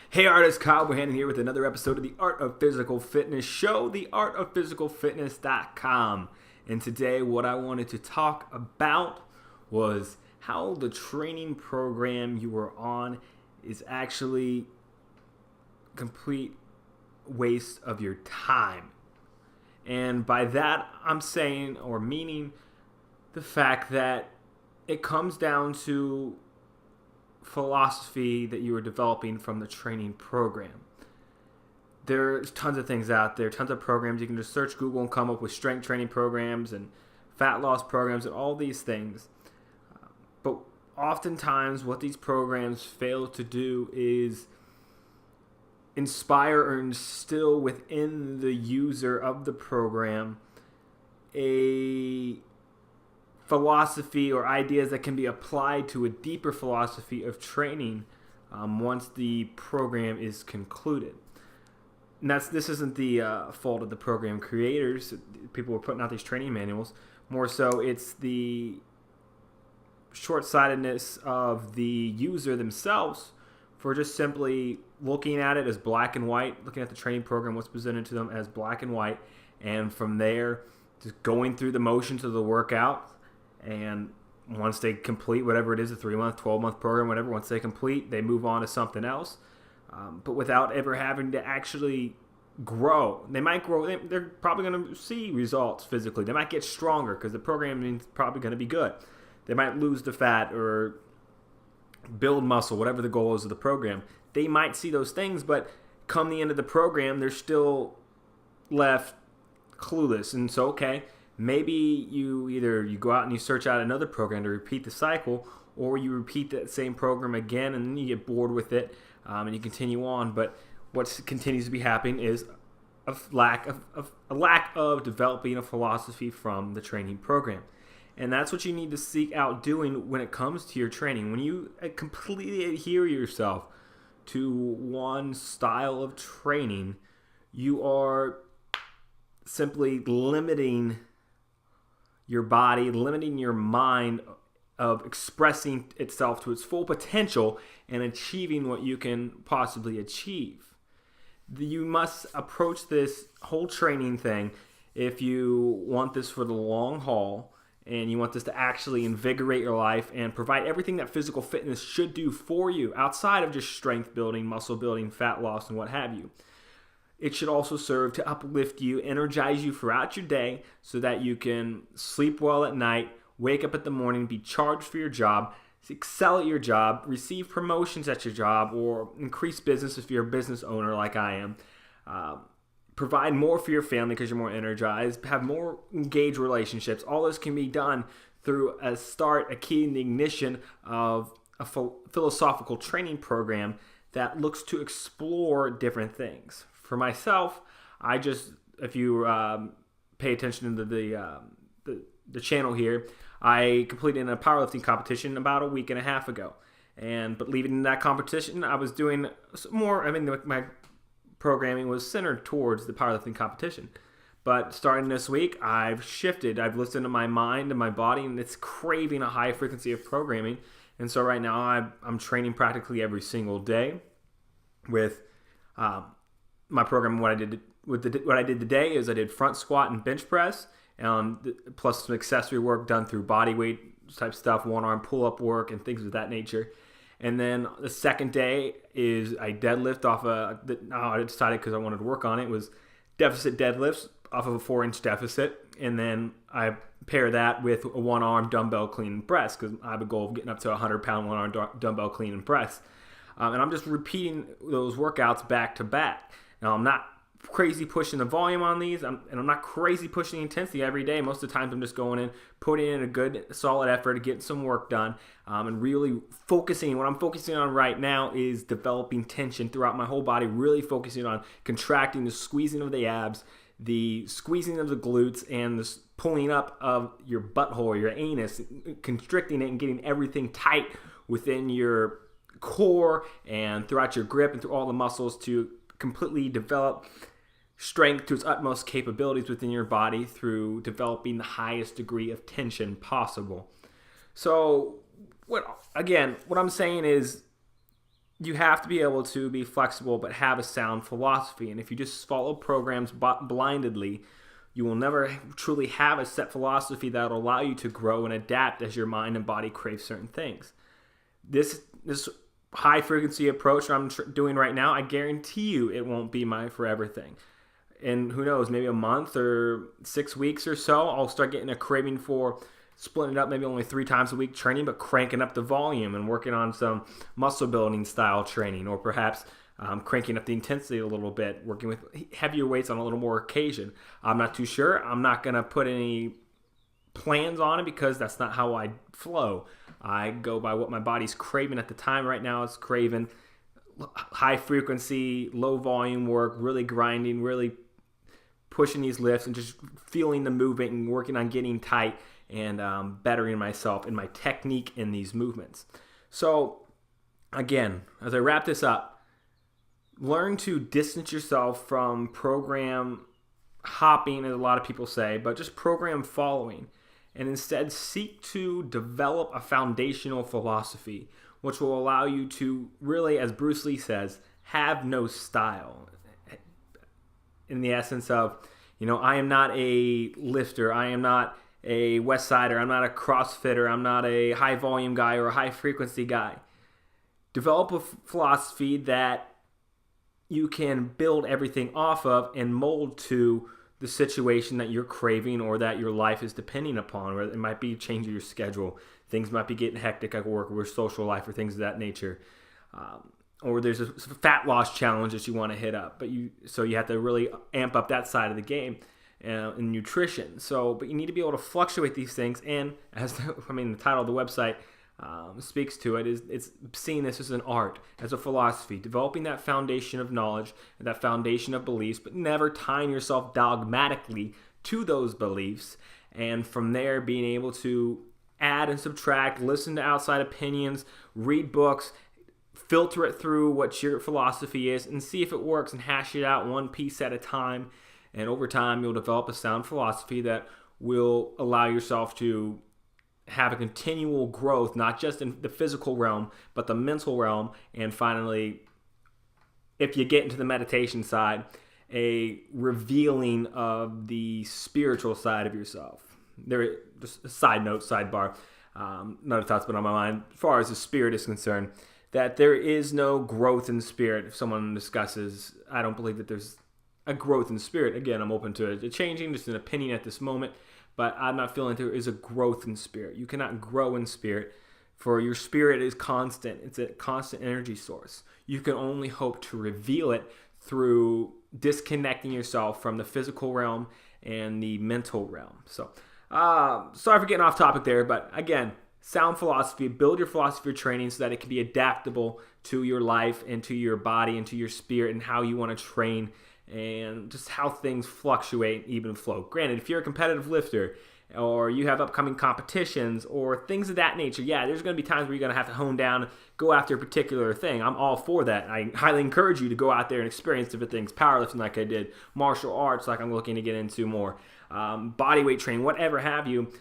Hey artists, Kyle Bohannon here with another episode of the Art of Physical Fitness show, theartofphysicalfitness.com. And today what I wanted to talk about was how the training program you were on is actually complete waste of your time. And by that I'm saying or meaning the fact that it comes down to philosophy that you are developing from the training program. There's tons of things out there, tons of programs. You can just search Google and come up with strength training programs and fat loss programs and all these things. But oftentimes what these programs fail to do is inspire or instill within the user of the program a philosophy or ideas that can be applied to a deeper philosophy of training once the program is concluded. And this isn't the fault of the program creators. People who are putting out these training manuals. More so, it's the short-sightedness of the user themselves for just simply looking at it as black and white, looking at the training program, what's presented to them as black and white, and from there, just going through the motions of the workout. And once they complete whatever it is, a 3-month, 12-month program, whatever, once they complete, they move on to something else. But without ever having to actually grow. They might grow. They're probably going to see results physically. They might get stronger because the programming is probably going to be good. They might lose the fat or build muscle, whatever the goal is of the program. They might see those things, but come the end of the program, they're still left clueless. And so, okay, maybe you go out and you search out another program to repeat the cycle, or you repeat that same program again and then you get bored with it and you continue on. But what continues to be happening is a lack of developing a philosophy from the training program. And that's what you need to seek out doing when it comes to your training. When you completely adhere yourself to one style of training, you are simply limiting your body, limiting your mind of expressing itself to its full potential and achieving what you can possibly achieve. You must approach this whole training thing if you want this for the long haul and you want this to actually invigorate your life and provide everything that physical fitness should do for you outside of just strength building, muscle building, fat loss, and what have you. It should also serve to uplift you, energize you throughout your day so that you can sleep well at night, wake up at the morning, be charged for your job, excel at your job, receive promotions at your job, or increase business if you're a business owner like I am. Provide more for your family because you're more energized, have more engaged relationships. All this can be done through a key in the ignition of a philosophical training program that looks to explore different things. For myself, if you pay attention to the channel here, I completed a powerlifting competition about a week and a half ago. But leaving that competition, I was doing more. My programming was centered towards the powerlifting competition. But starting this week, I've shifted. I've listened to my mind and my body, and it's craving a high frequency of programming. And so right now, I'm training practically every single day with my program. What I did today is I did front squat and bench press, plus some accessory work done through body weight type stuff, one arm pull up work and things of that nature. And then the second day is I deadlift I decided because I wanted to work on it, was deficit deadlifts off of a 4-inch deficit, and then I pair that with a one-arm dumbbell clean and press because I have a goal of getting up to 100-pound one-arm dumbbell clean and press. And I'm just repeating those workouts back to back. Now, I'm not crazy pushing the volume on these, and I'm not crazy pushing the intensity every day. Most of the times I'm just going in, putting in a good, solid effort, getting some work done, and really focusing. What I'm focusing on right now is developing tension throughout my whole body, really focusing on contracting, the squeezing of the abs, the squeezing of the glutes, and the pulling up of your butthole, your anus, constricting it and getting everything tight within your core and throughout your grip and through all the muscles to completely develop strength to its utmost capabilities within your body through developing the highest degree of tension possible. So what I'm saying is you have to be able to be flexible but have a sound philosophy. And if you just follow programs blindly, you will never truly have a set philosophy that will allow you to grow and adapt as your mind and body crave certain things. This high frequency approach I'm doing right now, I guarantee you it won't be my forever thing. And who knows, maybe a month or 6 weeks or so, I'll start getting a craving for splitting it up, maybe only 3 times a week training, but cranking up the volume and working on some muscle building style training, or perhaps cranking up the intensity a little bit, working with heavier weights on a little more occasion. I'm not too sure. I'm not going to put any plans on it because that's not how I flow. I go by what my body's craving at the time. Right now it's craving high frequency, low volume work, really grinding, really pushing these lifts and just feeling the movement and working on getting tight and bettering myself in my technique in these movements. So again, as I wrap this up, learn to distance yourself from program hopping, as a lot of people say, but just program following, and instead seek to develop a foundational philosophy which will allow you to really, as Bruce Lee says, have no style. In the essence of, I am not a lifter, I am not a West Sider, I'm not a CrossFitter, I'm not a high volume guy or a high frequency guy. Develop a philosophy that you can build everything off of and mold to the situation that you're craving or that your life is depending upon. Or it might be changing your schedule. Things might be getting hectic at work or social life or things of that nature. Or there's a fat loss challenge that you want to hit up. So you have to really amp up that side of the game in nutrition. But you need to be able to fluctuate these things. And as the title of the website speaks to it, it's seeing this as an art, as a philosophy, developing that foundation of knowledge and that foundation of beliefs, but never tying yourself dogmatically to those beliefs, and from there being able to add and subtract, listen to outside opinions, read books, filter it through what your philosophy is, and see if it works and hash it out one piece at a time. And over time, you'll develop a sound philosophy that will allow yourself to have a continual growth, not just in the physical realm, but the mental realm. And finally, if you get into the meditation side, a revealing of the spiritual side of yourself. Just a side note, sidebar, another thought's been on my mind as far as the spirit is concerned, that there is no growth in spirit. If someone discusses, I don't believe that there's a growth in spirit. Again, I'm open to it changing, just an opinion at this moment. But I'm not feeling there is a growth in spirit. You cannot grow in spirit, for your spirit is constant. It's a constant energy source. You can only hope to reveal it through disconnecting yourself from the physical realm and the mental realm. So, sorry for getting off topic there, but again, sound philosophy, build your philosophy of training so that it can be adaptable to your life and to your body and to your spirit and how you want to train and just how things fluctuate, ebb and flow. Granted, if you're a competitive lifter or you have upcoming competitions or things of that nature, there's going to be times where you're going to have to hone down, go after a particular thing. I'm all for that. I highly encourage you to go out there and experience different things, powerlifting like I did, martial arts like I'm looking to get into more, body weight training, whatever have you,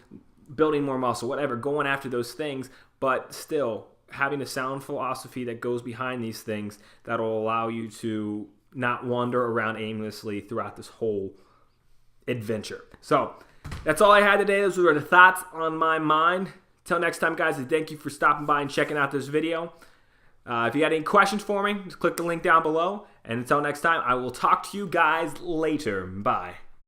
building more muscle, whatever, going after those things, but still having a sound philosophy that goes behind these things that will allow you to not wander around aimlessly throughout this whole adventure. So that's all I had today. Those were the thoughts on my mind. Till next time, guys, thank you for stopping by and checking out this video. If you got any questions for me, just click the link down below. And until next time, I will talk to you guys later. Bye.